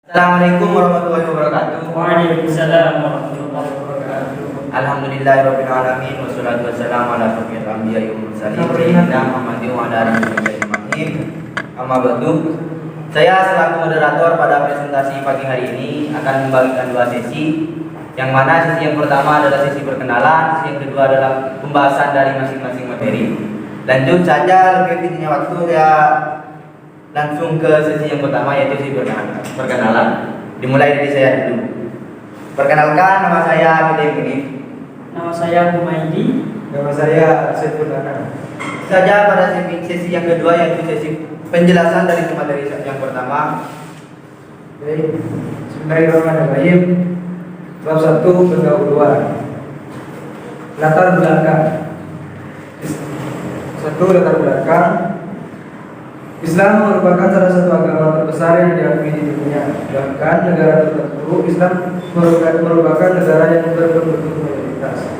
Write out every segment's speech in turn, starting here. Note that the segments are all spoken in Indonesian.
Assalamualaikum warahmatullahi wabarakatuh. Waalaikumsalam warahmatullahi wabarakatuh. Alhamdulillahirabbil alamin wassalatu wassalamu ala asyrofil anbiya'i wal mursalin sayyidina Muhammadin wa ala alihi ajmain. Amma ba'du. Saya selaku moderator pada presentasi pagi hari ini akan membagikan dua sesi. Yang mana sesi yang pertama adalah sesi perkenalan, sesi yang kedua adalah pembahasan dari masing-masing materi. Lanjut saja, lebih tingginya waktu ya langsung ke sesi yang pertama, yaitu sesi perkenalan. Dimulai dari saya dulu. Perkenalkan, nama saya Budi. Nama saya Humaydi. Nama saya Saiful Anam. Saja pada sesi yang kedua, yaitu sesi penjelasan dari materi yang pertama. Baik, Bismillahirrahmanirrahim. Bab 1 pendahuluan. Latar belakang. 1. Latar belakang. Islam merupakan salah satu agama terbesar yang diakui di dunia. Bahkan negara tertentu Islam merupakan negara yang berbentuk mayoritas.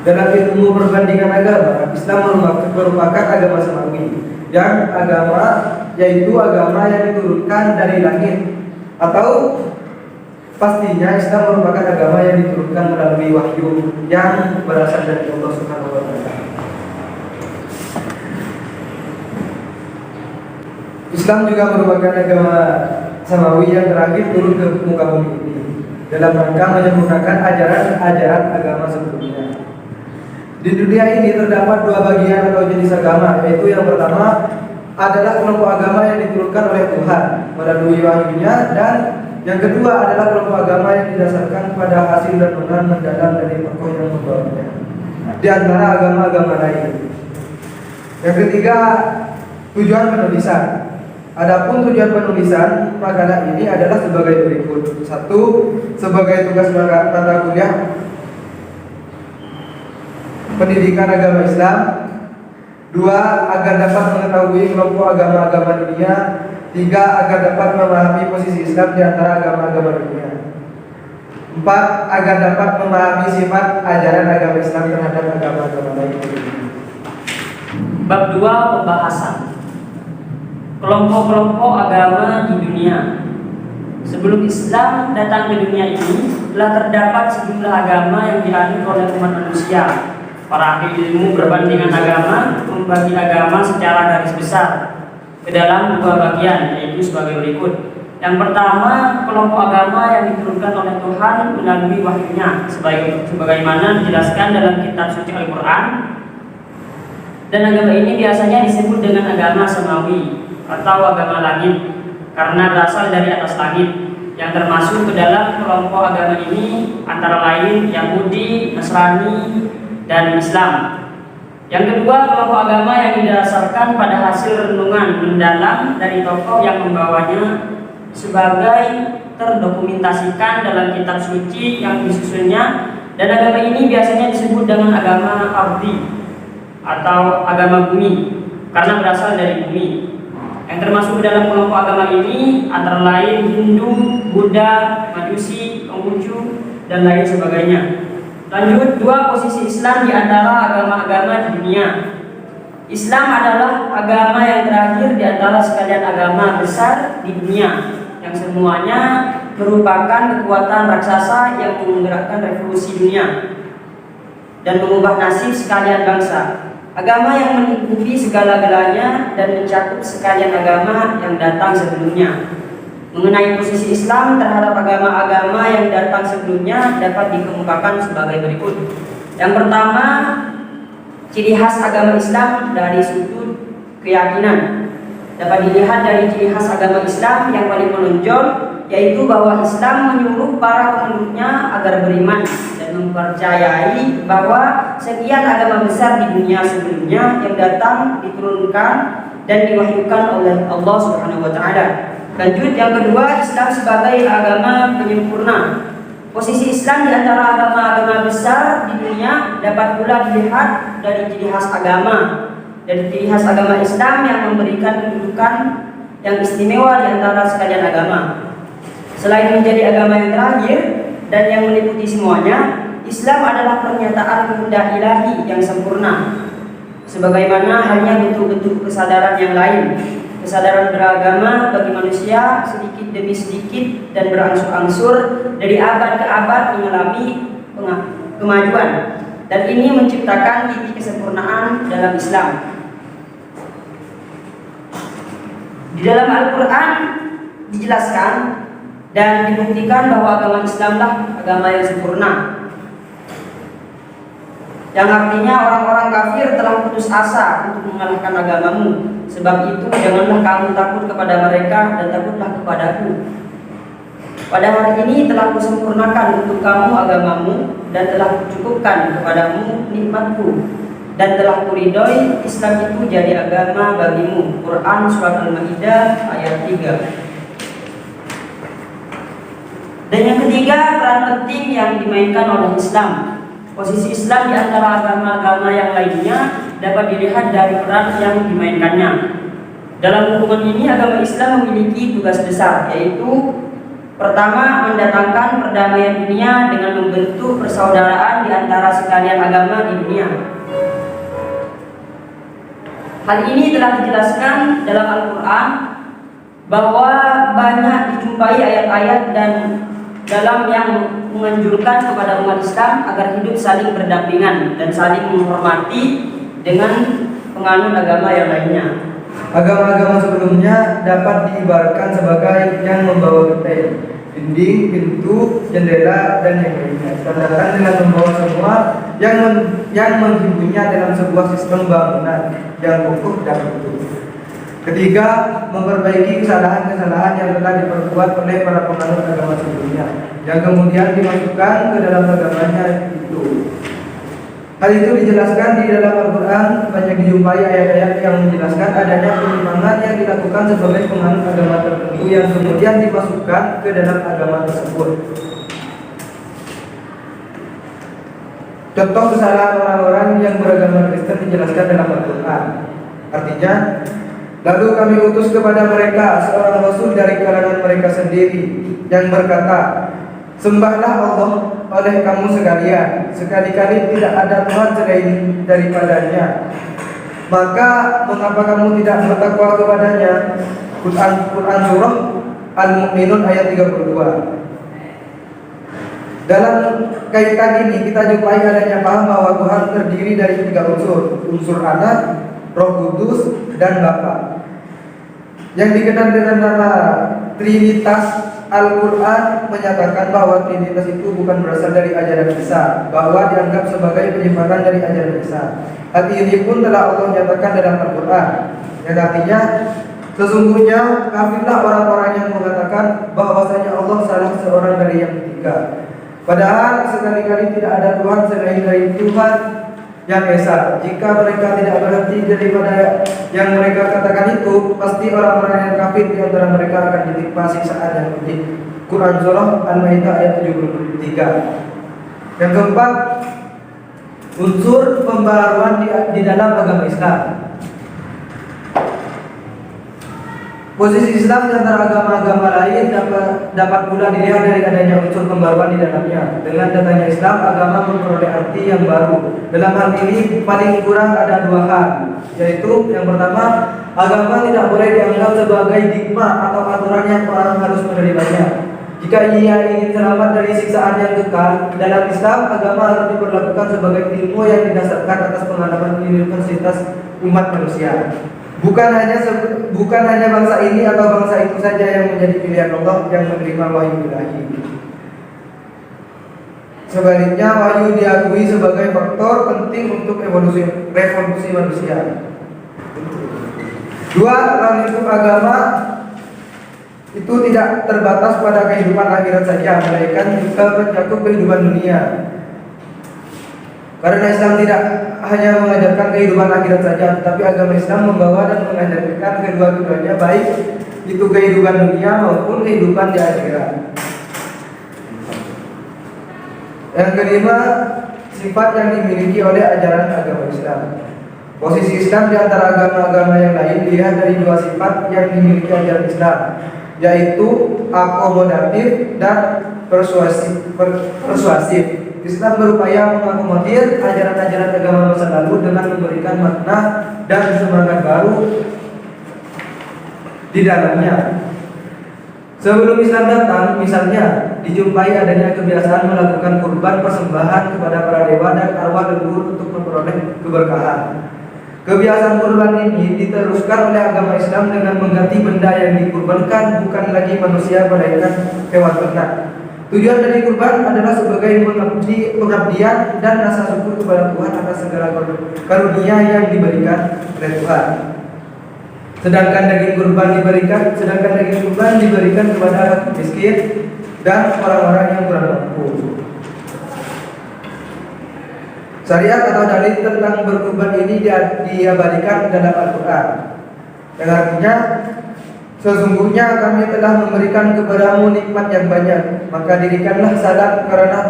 Dalam ilmu perbandingan agama, Islam merupakan agama samawi, yaitu agama yang diturunkan dari langit, atau pastinya Islam merupakan agama yang diturunkan melalui wahyu yang berasal dari Allah Subhanahu wa taala. Islam juga merupakan agama samawi yang terakhir turun ke muka bumi ini dalam rangka menyempurnakan ajaran-ajaran agama sebelumnya. Di dunia ini terdapat dua bagian atau jenis agama, yaitu yang pertama adalah kelompok agama yang diturunkan oleh Tuhan melalui wahyunya, dan yang kedua adalah kelompok agama yang didasarkan pada hasil renungan mendalam dari tokoh yang membawanya di antara agama-agama lain. Yang ketiga, tujuan penulisan. Adapun tujuan penulisan makalah ini adalah sebagai berikut. 1. Sebagai tugas mata kuliah pendidikan agama Islam. 2. Agar dapat mengetahui kelompok agama-agama dunia. 3. Agar dapat memahami posisi Islam di antara agama-agama dunia. 4. Agar dapat memahami sifat ajaran agama Islam terhadap agama-agama lain. Bab 2 pembahasan kelompok-kelompok agama di dunia. Sebelum Islam datang ke dunia ini, telah terdapat sejumlah agama yang dianut oleh umat manusia. Para ahli ilmu perbandingan agama membagi agama secara garis besar ke dalam dua bagian, yaitu sebagai berikut. Yang pertama, kelompok agama yang diturunkan oleh Tuhan melalui wahyunya, sebagaimana dijelaskan dalam kitab suci Al-Quran. Dan agama ini biasanya disebut dengan agama samawi atau agama langit karena berasal dari atas langit. Yang termasuk ke dalam kelompok agama ini antara lain Yahudi, Nasrani, dan Islam. Yang kedua, kelompok agama yang didasarkan pada hasil renungan mendalam dari tokoh yang membawanya, sebagai terdokumentasikan dalam kitab suci yang disusunnya. Dan agama ini biasanya disebut dengan agama ardi atau agama bumi karena berasal dari bumi. Yang termasuk dalam kelompok agama ini antara lain Hindu, Buddha, Majusi, Konghucu, dan lain sebagainya. Lanjut, dua posisi Islam di antara agama-agama di dunia. Islam adalah agama yang terakhir di antara sekalian agama besar di dunia, yang semuanya merupakan kekuatan raksasa yang menggerakkan revolusi dunia dan mengubah nasib sekalian bangsa. Agama yang meliputi segala-galanya dan mencakup sekalian agama yang datang sebelumnya. Mengenai posisi Islam terhadap agama-agama yang datang sebelumnya dapat dikemukakan sebagai berikut. Yang pertama, ciri khas agama Islam dari sudut keyakinan. Dapat dilihat dari ciri khas agama Islam yang paling menonjol, yaitu bahwa Islam menyuruh para pemeluknya agar beriman dan mempercayai bahwa sekian agama besar di dunia sebelumnya yang datang diturunkan dan diwahyukan oleh Allah Subhanahu wa taala. Lanjut, yang kedua, Islam sebagai agama penyempurna. Posisi Islam di antara agama-agama besar di dunia dapat pula dilihat dari ciri khas agama. Dari ciri khas agama Islam yang memberikan kedudukan yang istimewa di antara sekalian agama. Selain menjadi agama yang terakhir dan yang meliputi semuanya, Islam adalah pernyataan kehendak ilahi yang sempurna. Sebagaimana halnya bentuk-bentuk kesadaran yang lain, kesadaran beragama bagi manusia sedikit demi sedikit dan berangsur-angsur dari abad ke abad mengalami kemajuan, dan ini menciptakan titik kesempurnaan dalam Islam. Di dalam Al-Quran dijelaskan dan dibuktikan bahwa agama Islamlah agama yang sempurna, yang artinya orang-orang kafir telah putus asa untuk mengalahkan agamamu. Sebab itu janganlah kamu takut kepada mereka dan takutlah kepadaku. Pada hari ini telah kusempurnakan untuk kamu agamamu dan telah kucukupkan kepadamu nikmatku, dan telah kuridhoi Islam itu jadi agama bagimu. Quran Surat Al-Maidah ayat 3. Dan yang ketiga, peran penting yang dimainkan oleh Islam. Posisi Islam di antara agama-agama yang lainnya dapat dilihat dari peran yang dimainkannya. Dalam hubungan ini, agama Islam memiliki tugas besar, yaitu pertama, mendatangkan perdamaian dunia dengan membentuk persaudaraan di antara sekalian agama di dunia. Hal ini telah dijelaskan dalam Al-Quran, bahwa banyak dijumpai ayat-ayat dan dalam yang menganjurkan kepada umat Islam agar hidup saling berdampingan dan saling menghormati dengan penganut agama yang lainnya. Agama-agama sebelumnya dapat diibaratkan sebagai yang membawa genteng, dinding, pintu, jendela, dan yang lainnya. Sedangkan dengan membawa semua yang menghimpunnya dalam sebuah sistem bangunan yang kokoh dan utuh. Ketiga, memperbaiki kesalahan-kesalahan yang telah diperbuat oleh para penganut agama sebelumnya, yang kemudian dimasukkan ke dalam agamanya itu. Hal itu dijelaskan di dalam Al-Quran. Banyak dijumpai ayat-ayat yang menjelaskan adanya penyimpangan yang dilakukan sebagai penganut agama tertentu yang kemudian dimasukkan ke dalam agama tersebut. Contoh kesalahan orang-orang yang beragama Kristen dijelaskan dalam Al-Quran. Artinya, lalu kami utus kepada mereka seorang rasul dari kalangan mereka sendiri yang berkata, sembahlah Allah oleh kamu sekalian, sekali-kali tidak ada Tuhan selain daripadanya. Maka mengapa kamu tidak bertakwa kepadanya? Quran Surah Al-Mu'minun ayat 32. Dalam kaitan ini kita jumpai adanya paham bahwa Tuhan terdiri dari 3 unsur: unsur Anak, Roh Kudus, dan Bapa. Yang dikenal dengan nama Trinitas, Al-Quran menyatakan bahwa Trinitas itu bukan berasal dari ajaran Isa, bahwa dianggap sebagai penyebaran dari ajaran Isa. Hal ini pun telah Allah nyatakan dalam Al-Quran, yang artinya sesungguhnya kafirlah orang-orang yang mengatakan bahwasanya Allah salah seorang dari yang ketiga. Padahal sekali-kali tidak ada Tuhan selain dari Tuhan yang Esa. Jika mereka tidak berhenti daripada yang mereka katakan itu, pasti orang-orang yang kafir di antara mereka akan ditimpa siksaan yang pedih. Quran Surah Al-Maidah ayat 73. Yang keempat, unsur pembaharuan di dalam agama Islam. Posisi Islam di antara agama-agama lain dapat pula dilihat dari adanya unsur pembaruan di dalamnya. Dengan datangnya Islam, agama memperoleh arti yang baru. Dalam hal ini paling kurang ada 2 hal, yaitu yang pertama, agama tidak boleh dianggap sebagai dogma atau aturan yang orang harus menerimanya. Jika ia ingin selamat dari siksaan yang kekal, dalam Islam agama harus diperlakukan sebagai ilmu yang didasarkan atas pengalaman universitas umat manusia. Bukan hanya bangsa ini atau bangsa itu saja yang menjadi pilihan Allah yang menerima wahyu ilahi. Sebaliknya, wahyu diakui sebagai faktor penting untuk revolusi manusia. 2, lingkup agama itu tidak terbatas pada kehidupan akhirat saja, melainkan juga mencakup kehidupan dunia. Karena Islam tidak hanya mengajarkan kehidupan akhirat saja, tetapi agama Islam membawa dan mengajarkan kedua-duanya, baik itu kehidupan dunia maupun kehidupan di akhirat. Yang kelima, sifat yang dimiliki oleh ajaran agama Islam. Posisi Islam di antara agama-agama yang lain dilihat dari 2 sifat yang dimiliki ajaran Islam, yaitu akomodatif dan persuasif. Islam berupaya mengakomodir ajaran-ajaran agama masa lalu dengan memberikan makna dan semangat baru di dalamnya. Sebelum Islam datang, misalnya dijumpai adanya kebiasaan melakukan kurban persembahan kepada para dewa dan arwah leluhur untuk memperoleh keberkahan. Kebiasaan kurban ini diteruskan oleh agama Islam dengan mengganti benda yang dikurbankan bukan lagi manusia melainkan hewan ternak. Tujuan dari kurban adalah sebagai pengabdian dan rasa syukur kepada Tuhan atas segala karunia yang diberikan oleh Tuhan. Sedangkan daging kurban diberikan kepada miskin dan orang-orang yang kurang mampu. Syariat atau dalil tentang berkurban ini diabadikan dalam Al-Quran. Yang artinya, sesungguhnya kami telah memberikan kepadamu nikmat yang banyak, maka dirikanlah salat karena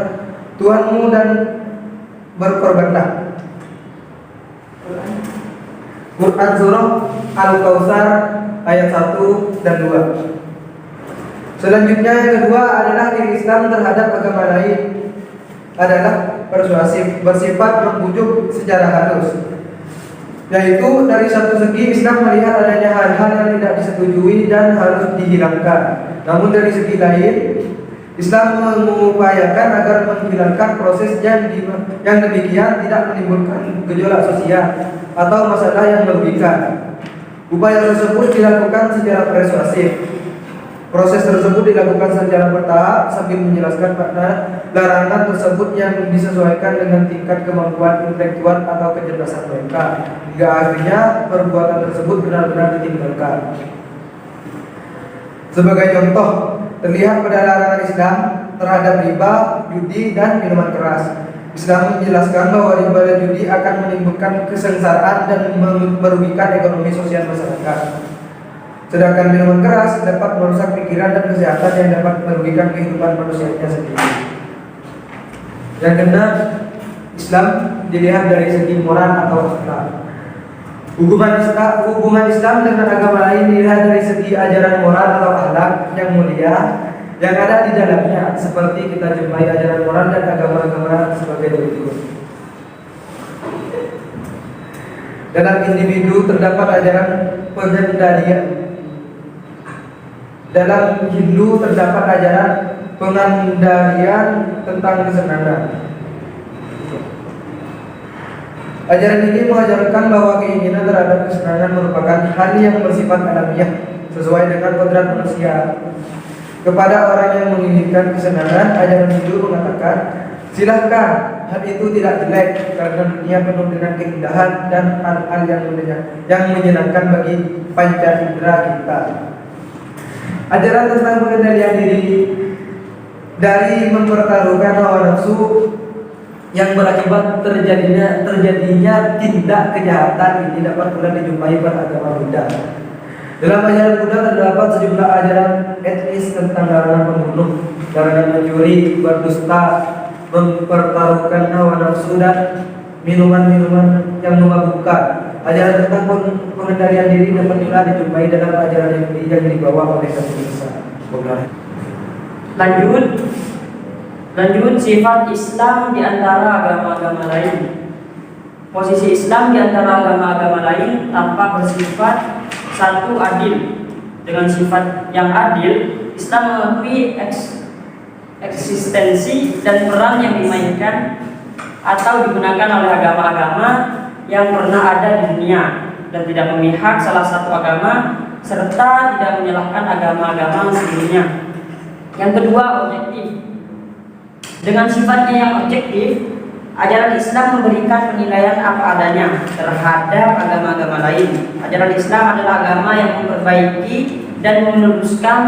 Tuhanmu dan berkorbanlah. Quran Surah Al-Kautsar ayat 1 dan 2. Selanjutnya yang kedua adalah diri Islam terhadap agama lain adalah persuasif, bersifat membujuk secara halus. Yaitu dari satu segi Islam melihat adanya hal-hal yang tidak disetujui dan harus dihilangkan. Namun dari segi lain Islam mengupayakan agar menghilangkan proses yang demikian tidak menimbulkan gejolak sosial atau masalah yang merugikan. Upaya tersebut dilakukan secara persuasif. Proses tersebut dilakukan secara bertahap sambil menjelaskan makna larangan tersebut yang disesuaikan dengan tingkat kemampuan intelektual atau kecerdasan mereka, hingga akhirnya perbuatan tersebut benar-benar ditinggalkan. Sebagai contoh, terlihat pada larangan Islam terhadap riba, judi, dan minuman keras. Islam menjelaskan bahwa riba dan judi akan menimbulkan kesengsaraan dan merugikan ekonomi sosial masyarakat. Sedangkan minuman keras dapat merusak pikiran dan kesehatan yang dapat merugikan kehidupan manusianya sendiri. Yang keenam, Islam dilihat dari segi moral atau akhlak. Hubungan Islam dengan agama lain dilihat dari segi ajaran moral atau akhlak yang mulia yang ada di dalamnya, seperti kita jumpai ajaran moral dan agama-agama sebagai berikut. Dalam individu terdapat ajaran pengendalian. Dalam Hindu terdapat ajaran pengendalian tentang kesenangan. Ajaran ini mengajarkan bahwa keinginan terhadap kesenangan merupakan hal yang bersifat alamiah sesuai dengan kodrat manusia. Kepada orang yang menginginkan kesenangan, ajaran Hindu mengatakan, silahkan, hal itu tidak jelek karena dunia penuh dengan keindahan dan hal-hal yang menyenangkan bagi panca indera kita. Ajaran tentang pengendalian diri dari mempertaruhkan hawa nafsu yang berakibat terjadinya tindak kejahatan ini dapat pula dijumpai pada agama Buddha. Dalam ajaran Buddha terdapat sejumlah ajaran etis tentang larangan membunuh, larangan mencuri, berdusta, mempertaruhkan hawa nafsu dan minuman-minuman yang memabukkan. Ajaran tentang pengendalian diri dapat pula dijumpai dalam ajaran Yahudi yang dibawa oleh Nabi Isa. Lanjut sifat Islam di antara agama-agama lain. Posisi Islam di antara agama-agama lain tampak bersifat satu, adil. Dengan sifat yang adil, Islam mengakui eksistensi dan peran yang dimainkan atau digunakan oleh agama-agama yang pernah ada di dunia dan tidak memihak salah satu agama serta tidak menyalahkan agama-agama sebelumnya. Yang kedua, objektif. Dengan sifatnya yang objektif, ajaran Islam memberikan penilaian apa adanya terhadap agama-agama lain. Ajaran Islam adalah agama yang memperbaiki dan meneruskan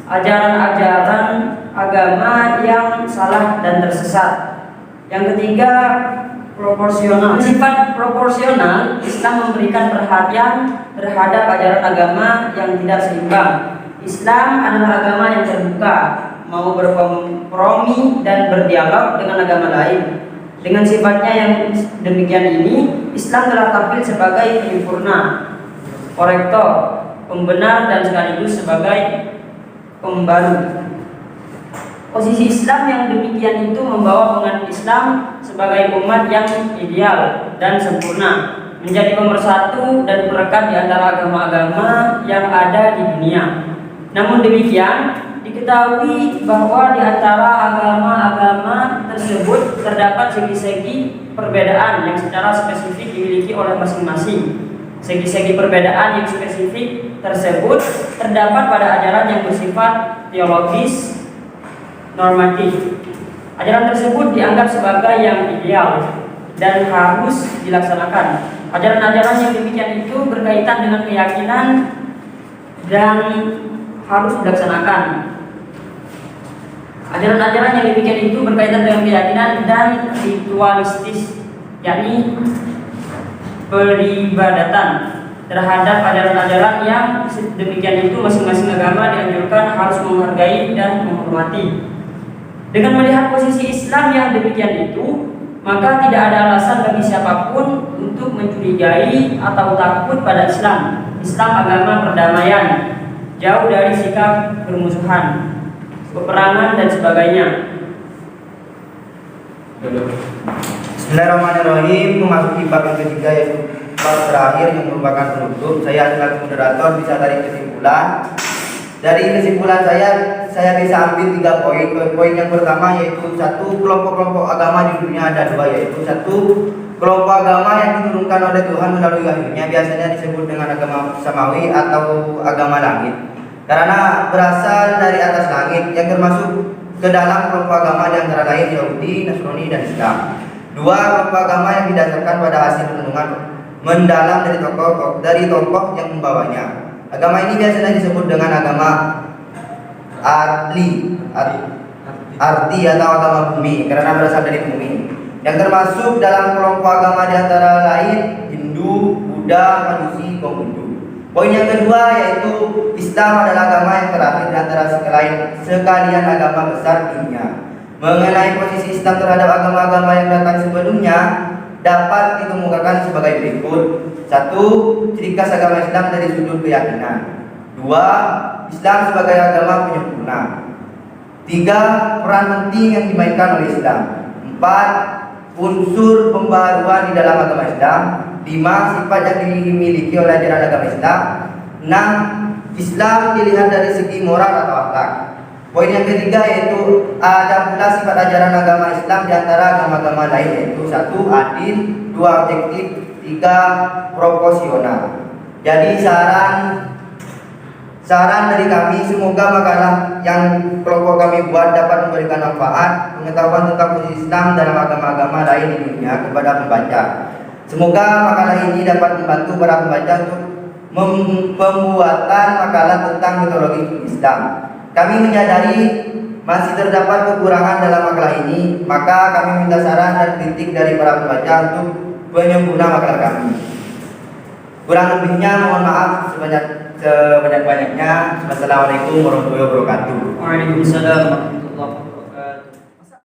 ajaran-ajaran agama yang salah dan tersesat. Yang ketiga, proporsional. Sifat proporsional, Islam memberikan perhatian terhadap ajaran agama yang tidak seimbang. Islam adalah agama yang terbuka, mau berkompromi dan berdialog dengan agama lain. Dengan sifatnya yang demikian ini, Islam telah tampil sebagai penyempurna, korektor, pembenar, dan sekaligus sebagai pembaru. Posisi Islam yang demikian itu membawa umat Islam sebagai umat yang ideal dan sempurna, menjadi pemersatu dan perekat di antara agama-agama yang ada di dunia. Namun demikian, diketahui bahwa di antara agama-agama tersebut terdapat segi-segi perbedaan yang secara spesifik dimiliki oleh masing-masing. Segi-segi perbedaan yang spesifik tersebut terdapat pada ajaran yang bersifat teologis normatif. Ajaran tersebut dianggap sebagai yang ideal dan harus dilaksanakan. Ajaran-ajaran yang demikian itu berkaitan dengan keyakinan dan harus dilaksanakan. Ajaran-ajaran yang demikian itu berkaitan dengan keyakinan dan ritualistis, yakni peribadatan terhadap ajaran-ajaran yang demikian itu masing-masing agama dianjurkan harus menghargai dan menghormati. Dengan melihat posisi Islam yang demikian itu, maka tidak ada alasan bagi siapapun untuk mencurigai atau takut pada Islam. Islam agama perdamaian, jauh dari sikap bermusuhan, peperangan dan sebagainya. Bismillahirrahmanirrahim. Memasuki bab yang ketiga, yaitu bab terakhir yang merupakan penutup. Saya selaku moderator bisa tarik kesimpulan. Dari kesimpulan saya bisa ambil 3 poin. Poin yang pertama yaitu satu, kelompok-kelompok agama di dunia ada 2, yaitu satu, kelompok agama yang diturunkan oleh Tuhan melalui wahyunya, biasanya disebut dengan agama samawi atau agama langit, karena berasal dari atas langit, yang termasuk ke dalam kelompok agama di antara lain Yahudi, Nasrani, dan Islam. 2, kelompok agama yang didasarkan pada hasil renungan mendalam dari tokoh yang membawanya. Agama ini biasanya disebut dengan agama arti atau agama bumi, karena berasal dari bumi, yang termasuk dalam kelompok agama di antara lain Hindu, Buddha, Majusi, Konghucu. Poin yang kedua yaitu Islam adalah agama yang terakhir di antara sekalian agama besar dunia. Mengenai posisi Islam terhadap agama-agama yang datang sebelumnya dapat dikemukakan sebagai berikut. 1. Ciri khas agama Islam dari sudut keyakinan. 2. Islam sebagai agama penyempurna. 3. Peran penting yang dimainkan oleh Islam. 4. Unsur pembaruan di dalam agama Islam. 5. Sifat yang dimiliki oleh ajaran agama Islam. 6. Islam dilihat dari segi moral atau akhlak. Poin yang ketiga yaitu ada pula sifat ajaran agama Islam di antara agama-agama lain, yaitu 1. Adil, 2. Objektif, 3. Proporsional. Jadi saran dari kami, semoga makalah yang kelompok kami buat dapat memberikan manfaat pengetahuan tentang posisi Islam dalam agama-agama lain di dunia kepada pembaca. Semoga makalah ini dapat membantu para pembaca untuk pembuatan makalah tentang mitologi Islam. Kami menyadari masih terdapat kekurangan dalam makalah ini, maka kami minta saran dan kritik dari para pembaca untuk penyempurna makalah kami. Kurang lebihnya mohon maaf sebanyak-banyaknya. Wassalamualaikum warahmatullahi wabarakatuh. Waalaikumsalam warahmatullahi wabarakatuh.